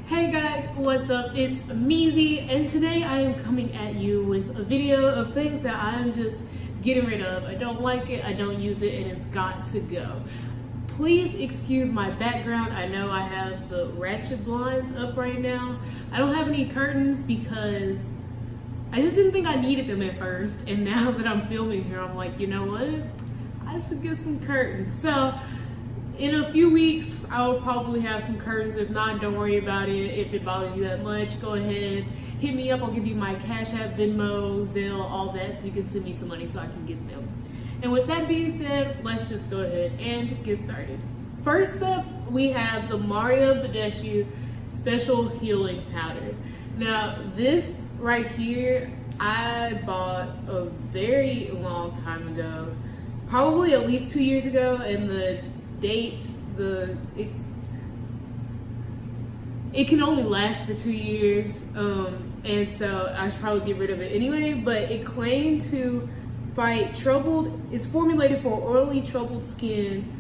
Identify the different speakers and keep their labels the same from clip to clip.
Speaker 1: Hey guys, what's up? It's Meezy, and today I am coming at you with a video of things that I'm just getting rid of. I don't like it, I don't use it, and it's got to go. Please excuse my background. I know I have the ratchet blinds up right now. I don't have any curtains because I just didn't think I needed them at first, and now that I'm filming here, I'm like, you know what? I should get some curtains. So in a few weeks, I will probably have some curtains. If not, don't worry about it. If it bothers you that much, go ahead, hit me up. I'll give you my Cash App, Venmo, Zelle, all that, so you can send me some money so I can get them. And with that being said, let's just go ahead and get started. First up, we have the Mario Badescu Special Healing Powder. Now, this right here, I bought a very long time ago, probably at least 2 years ago, and the date, it can only last for 2 years, and so I should probably get rid of it anyway. But it claimed to fight it's formulated for oily troubled skin,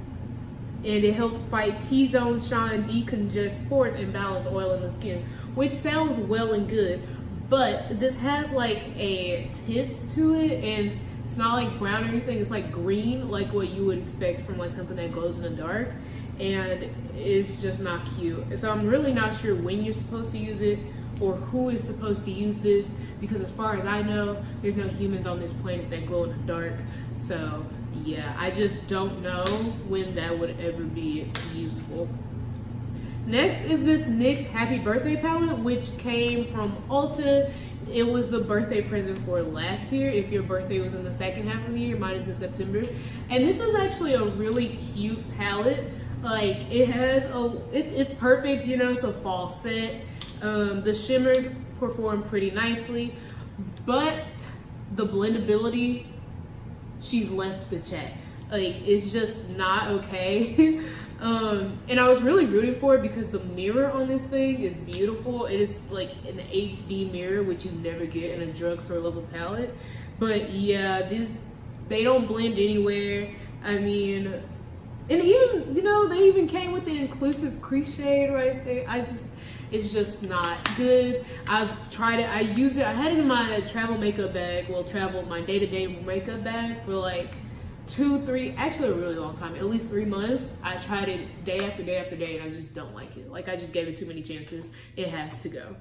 Speaker 1: and it helps fight T-zone shine, decongest pores, and balance oil in the skin, which sounds well and good, but this has like a tint to it, and it's not like brown or anything. It's like green, like what you would expect from like something that glows in the dark, and it's just not cute. So I'm really not sure when you're supposed to use it or who is supposed to use this, because as far as I know, there's no humans on this planet that glow in the dark. So yeah, I just don't know when that would ever be useful. Next is this NYX Happy Birthday palette, which came from Ulta. It was the birthday present for last year. If your birthday was in the second half of the year, mine is in September. And this is actually a really cute palette. Like, it's perfect, you know, it's a fall set. The shimmers perform pretty nicely, but the blendability, she's left the chat. Like, it's just not okay. And I was really rooting for it because the mirror on this thing is beautiful. It is like an HD mirror, which you never get in a drugstore level palette. But yeah, they don't blend anywhere. I mean, and even, you know, they even came with the inclusive crease shade right there. It's just not good. I've tried it, I use it, I had it in my travel makeup bag, my day-to-day makeup bag for like 2-3, actually a really long time, at least 3 months. I tried it day after day after day, and I just don't like it. Like, I just gave it too many chances. It has to go.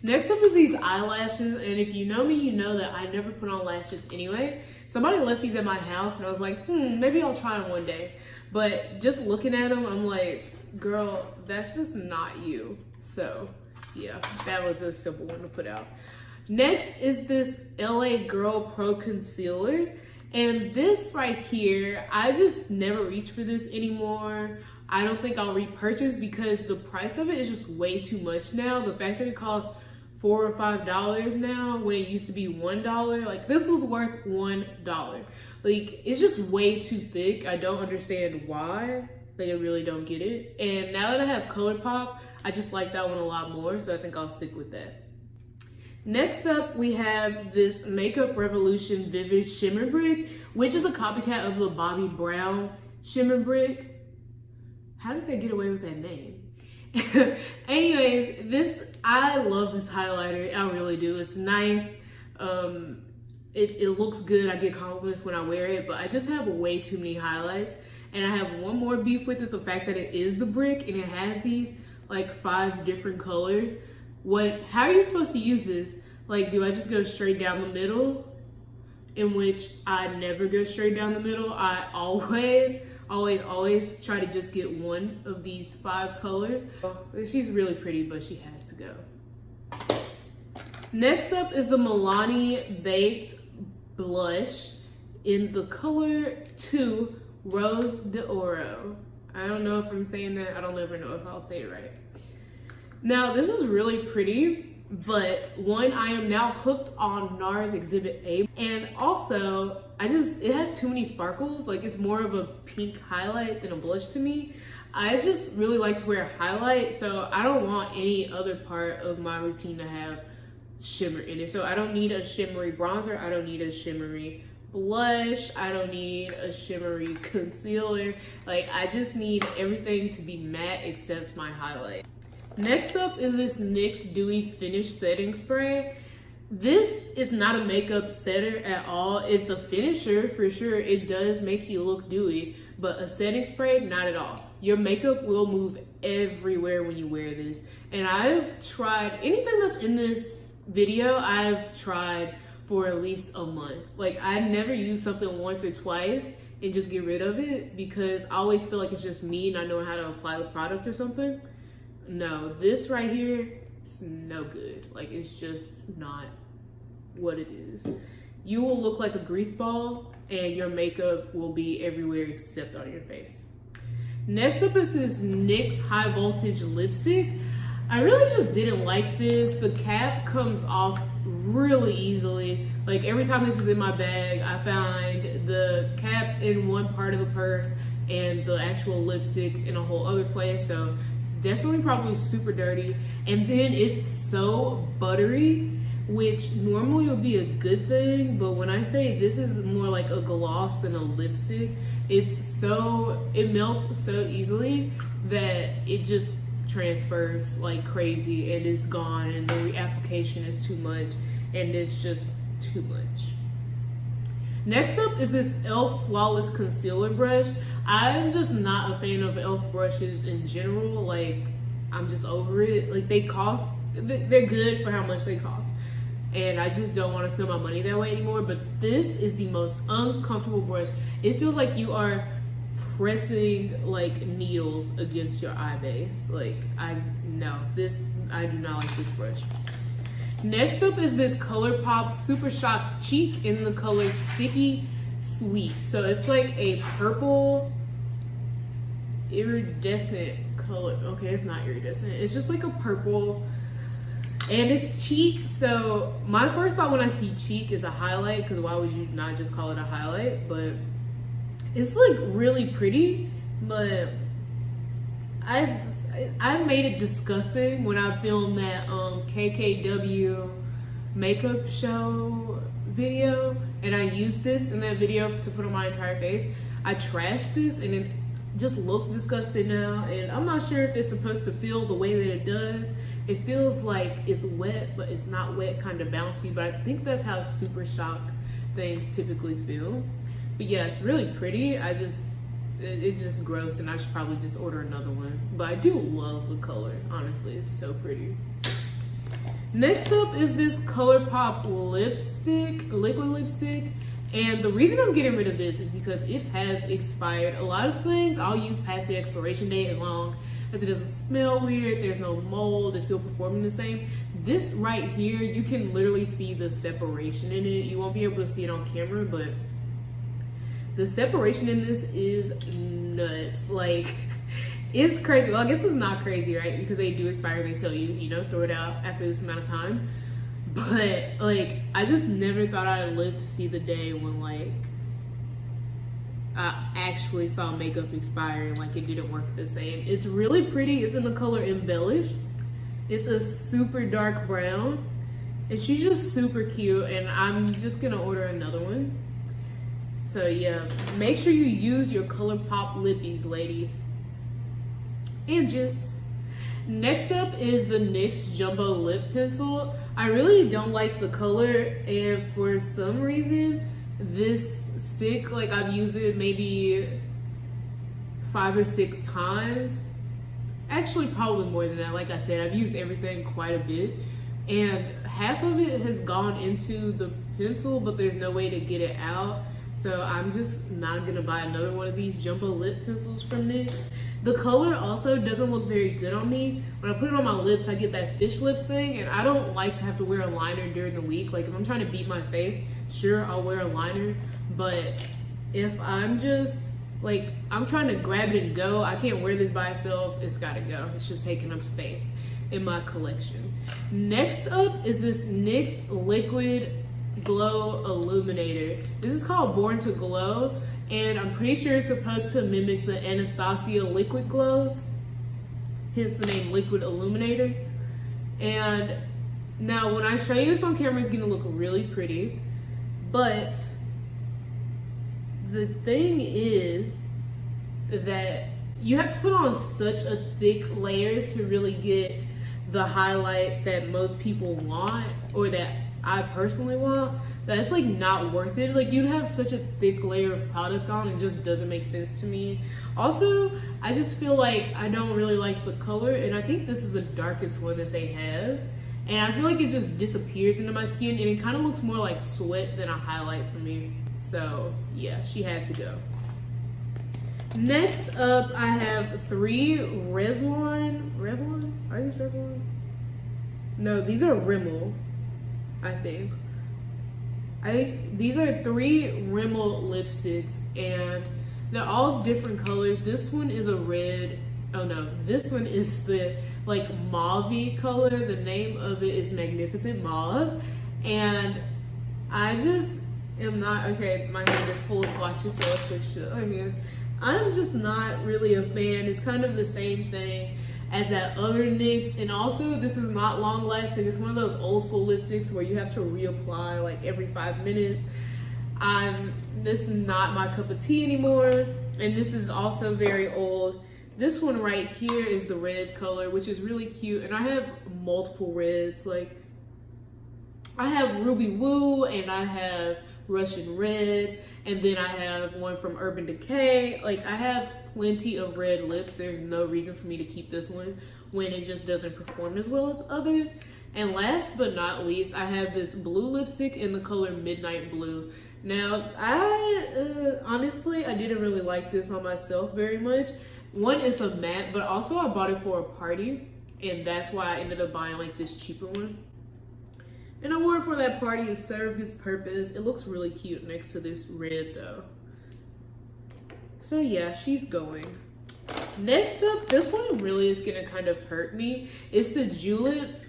Speaker 1: Next up is these eyelashes, and if you know me, you know that I never put on lashes anyway. Somebody left these at my house, and I was like, maybe I'll try them one day. But just looking at them, I'm like, girl, that's just not you. So yeah, that was a simple one to put out. Next is this LA Girl Pro Concealer. And this right here, I just never reach for this anymore. I don't think I'll repurchase because the price of it is just way too much now. The fact that it costs $4 or $5 now when it used to be $1, like this was worth $1. Like, it's just way too thick. I don't understand why. Like, I really don't get it. And now that I have ColourPop, I just like that one a lot more, so I think I'll stick with that. Next up, we have this Makeup Revolution Vivid Shimmer Brick, which is a copycat of the Bobbi Brown Shimmer Brick. How did they get away with that name? Anyways, I love this highlighter. I really do. It's nice. It looks good. I get compliments when I wear it, but I just have way too many highlights. And I have one more beef with it, the fact that it is the brick and it has these like 5 different colors. How are you supposed to use this? Like, do I just go straight down the middle? In which I never go straight down the middle. I always try to just get one of these 5 colors. She's really pretty, but she has to go. Next up is the Milani Baked Blush in the color 2 Rose d'Oro. I don't know if I'm saying that. I don't ever know if I'll say it right. Now, this is really pretty, but one, I am now hooked on NARS Exhibit A. And also, it has too many sparkles. Like, it's more of a pink highlight than a blush to me. I just really like to wear a highlight, so I don't want any other part of my routine to have shimmer in it. So I don't need a shimmery bronzer. I don't need a shimmery blush. I don't need a shimmery concealer. Like, I just need everything to be matte except my highlight. Next up is this NYX Dewy Finish Setting Spray. This is not a makeup setter at all. It's a finisher for sure. It does make you look dewy, but a setting spray, not at all. Your makeup will move everywhere when you wear this. And I've tried anything that's in this video, I've tried for at least a month. Like, I never use something once or twice and just get rid of it because I always feel like it's just me not knowing how to apply the product or something. No, this right here is no good. Like, it's just not what it is. You will look like a grease ball and your makeup will be everywhere except on your face. Next up is this NYX High Voltage Lipstick. I really just didn't like this. The cap comes off really easily. Like, every time this is in my bag, I find the cap in one part of the purse and the actual lipstick in a whole other place. So it's definitely probably super dirty. And then it's so buttery, which normally would be a good thing, but when I say this is more like a gloss than a lipstick, it melts so easily that it just transfers like crazy and it's gone, and the application is too much and it's just too much. Next up is this e.l.f. Flawless Concealer Brush. I'm just not a fan of e.l.f. brushes in general. Like, I'm just over it. Like, they're good for how much they cost. And I just don't want to spend my money that way anymore. But this is the most uncomfortable brush. It feels like you are pressing like needles against your eye base. Like, I do not like this brush. Next up is this ColourPop Super Shock Cheek in the color Sticky Sweet. So it's like a purple iridescent color. Okay, it's not iridescent. It's just like a purple, and it's cheek. So my first thought when I see cheek is a highlight, because why would you not just call it a highlight? But it's like really pretty, but I made it disgusting when I filmed that KKW makeup show video, and I used this in that video to put on my entire face. I trashed this and it just looks disgusting now, and I'm not sure if it's supposed to feel the way that it does. It feels like it's wet, but it's not wet, kind of bouncy, but I think that's how Super Shock things typically feel. But yeah, it's really pretty. It's just gross, and I should probably just order another one. But I do love the color, honestly. It's so pretty. Next up is this ColourPop lipstick, liquid lipstick. And the reason I'm getting rid of this is because it has expired. A lot of things I'll use past the expiration date as long as it doesn't smell weird, there's no mold, it's still performing the same. This right here, you can literally see the separation in it. You won't be able to see it on camera, but the separation in this is nuts. Like, it's crazy. Well, I guess it's not crazy, right? Because they do expire, they tell you, throw it out after this amount of time. But, like, I just never thought I'd live to see the day when, like, I actually saw makeup expire and, like, it didn't work the same. It's really pretty. It's in the color Embellish. It's a super dark brown. And she's just super cute, and I'm just gonna order another one. So yeah, make sure you use your ColourPop lippies, ladies and gents. Next up is the NYX Jumbo Lip Pencil. I really don't like the color, and for some reason, this stick, like, I've used it maybe 5 or 6 times. Actually, probably more than that. Like I said, I've used everything quite a bit, and half of it has gone into the pencil, but there's no way to get it out. So I'm just not gonna buy another one of these jumbo lip pencils from NYX. The color also doesn't look very good on me. When I put it on my lips, I get that fish lips thing, and I don't like to have to wear a liner during the week. Like, if I'm trying to beat my face, sure, I'll wear a liner. But if I'm just, like, I'm trying to grab it and go, I can't wear this by itself. It's gotta go. It's just taking up space in my collection. Next up is this NYX Liquid Glow Illuminator. This is called Born to Glow, and I'm pretty sure it's supposed to mimic the Anastasia liquid glows, hence the name Liquid Illuminator. And now when I show you this on camera, it's gonna look really pretty, but the thing is that you have to put on such a thick layer to really get the highlight that most people want, or that I personally want, that's like not worth it. Like, you'd have such a thick layer of product on, it just doesn't make sense to me. Also, I just feel like I don't really like the color, and I think this is the darkest one that they have. And I feel like it just disappears into my skin, and it kind of looks more like sweat than a highlight for me. So yeah, she had to go. Next up, I have 3 Revlon. Are these Revlon? No, these are Rimmel, I think. These are 3 Rimmel lipsticks, and they're all different colors. This one is a red. Oh no, this one is the like mauve color. The name of it is Magnificent Mauve, and I just am not, okay, my hand is full of swatches, so I'll switch to other hand. I'm just not really a fan. It's kind of the same thing as that other NYX, and also this is not long lasting. It's one of those old school lipsticks where you have to reapply like every 5 minutes. This is not my cup of tea anymore, and this is also very old. This one right here is the red color, which is really cute, and I have multiple reds. Like, I have Ruby Woo, and I have Russian Red, and then I have one from Urban Decay. Like, I have plenty of red lips. There's no reason for me to keep this one when it just doesn't perform as well as others. And last but not least, I have this blue lipstick in the color Midnight Blue. Now, honestly, I didn't really like this on myself very much. One, it's a matte, but also I bought it for a party, and that's why I ended up buying like this cheaper one. And I wore it for that party. It served its purpose. It looks really cute next to this red though. So yeah, she's going. Next up, this one really is gonna kind of hurt me. It's the Julep,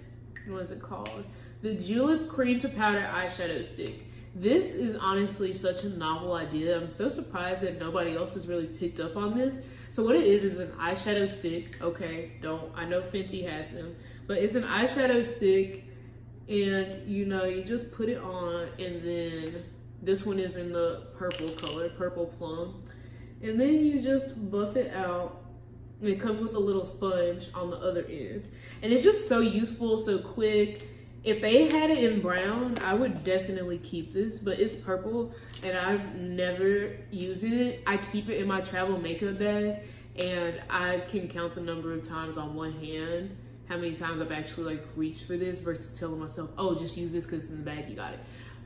Speaker 1: what is it called? The Julep Cream to Powder Eyeshadow Stick. This is honestly such a novel idea. I'm so surprised that nobody else has really picked up on this. So what it is an eyeshadow stick. Okay, I know Fenty has them, but it's an eyeshadow stick, and you know, you just put it on, and then this one is in the purple color, Purple Plum. And then you just buff it out, and it comes with a little sponge on the other end. And it's just so useful, so quick. If they had it in brown, I would definitely keep this, but it's purple, and I'm never using it. I keep it in my travel makeup bag, and I can count the number of times on one hand how many times I've actually like reached for this versus telling myself, oh, just use this because it's in the bag, you got it.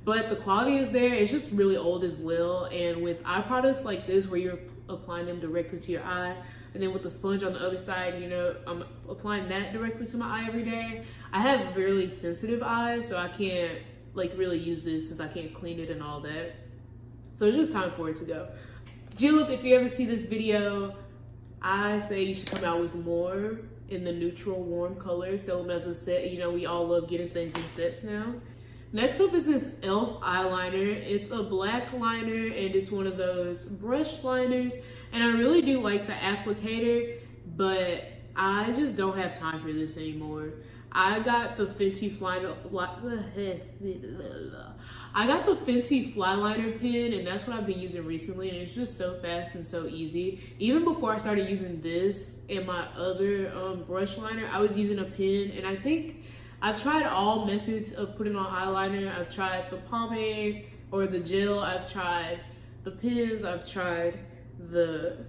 Speaker 1: But the quality is there. It's just really old as well. And with eye products like this, where you're applying them directly to your eye, and then with the sponge on the other side, you know, I'm applying that directly to my eye every day. I have really sensitive eyes, so I can't like really use this since I can't clean it and all that. So it's just time for it to go. Julep, if you ever see this video, I say you should come out with more in the neutral warm color. Sell them as a set. You know, we all love getting things in sets now. Next up is this e.l.f. eyeliner. It's a black liner, and it's one of those brush liners. And I really do like the applicator, but I just don't have time for this anymore. I got the Fenty Fly Liner pen, and that's what I've been using recently, and it's just so fast and so easy. Even before I started using this and my other brush liner, I was using a pen, and I think I've tried all methods of putting on eyeliner. I've tried the pomade or the gel, I've tried the pens, I've tried the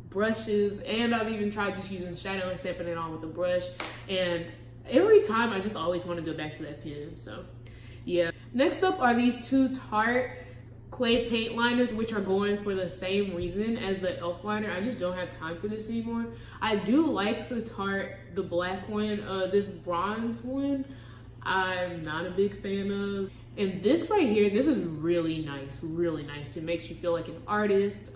Speaker 1: brushes, and I've even tried just using shadow and stepping it on with the brush. And every time I just always want to go back to that pen, so yeah. Next up are these 2 Tarte clay paint liners, which are going for the same reason as the e.l.f. liner. I just don't have time for this anymore. I do like the Tarte, the black one. This bronze one, I'm not a big fan of. And this right here, this is really nice, really nice. It makes you feel like an artist.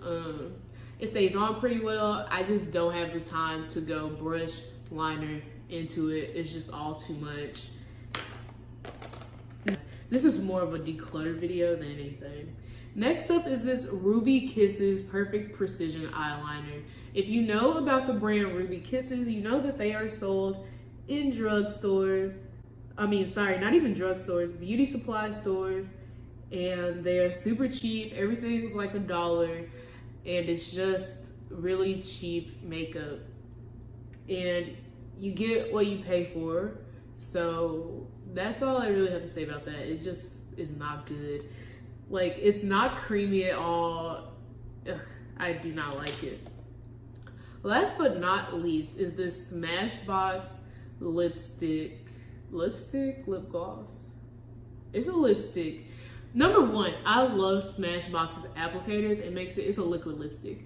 Speaker 1: It stays on pretty well. I just don't have the time to go brush liner into it. It's just all too much. This is more of a declutter video than anything. Next up is this Ruby Kisses Perfect Precision Eyeliner. If you know about the brand Ruby Kisses, you know that they are sold in drugstores. I mean, sorry, not even drugstores, beauty supply stores. And they are super cheap. Everything's like $1. And it's just really cheap makeup. And you get what you pay for. So that's all I really have to say about that. It just is not good. Like, it's not creamy at all. Ugh, I do not like it. Last but not least is this Smashbox lip gloss. It's a lipstick. Number one, I love Smashbox's applicators. It's a liquid lipstick.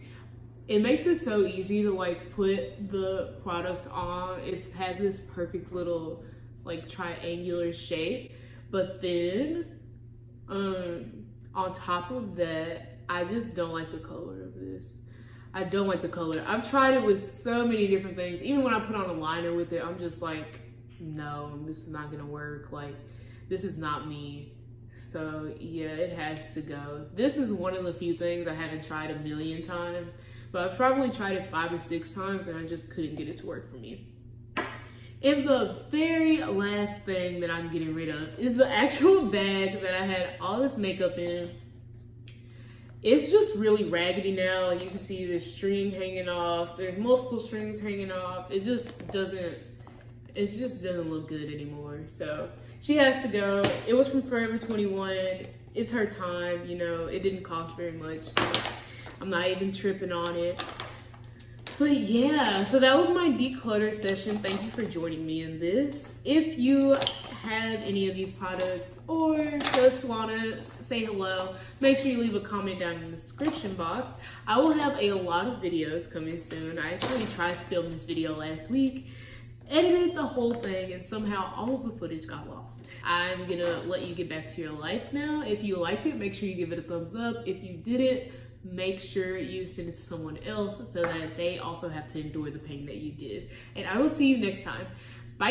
Speaker 1: It makes it so easy to like put the product on. It has this perfect little like triangular shape. But then on top of that, I just don't like the color of this. I don't like the color. I've tried it with so many different things. Even when I put on a liner with it, I'm just like, no, this is not gonna work. Like, this is not me. So yeah, it has to go. This is one of the few things I haven't tried a million times, but I've probably tried it 5 or 6 times and I just couldn't get it to work for me. And the very last thing that I'm getting rid of is the actual bag that I had all this makeup in. It's just really raggedy now. Like, you can see the string hanging off. There's multiple strings hanging off. It just doesn't look good anymore. So she has to go. It was from Forever 21. It's her time, you know. It didn't cost very much, so I'm not even tripping on it. But yeah, so that was my declutter session. Thank you for joining me in this. If you have any of these products or just want to say hello, make sure you leave a comment down in the description box. I will have a lot of videos coming soon. I actually tried to film this video last week, edited the whole thing, and somehow all of the footage got lost. I'm gonna let you get back to your life now. If you liked it, make sure you give it a thumbs up. If you didn't, make sure you send it to someone else so that they also have to endure the pain that you did. And I will see you next time. Bye!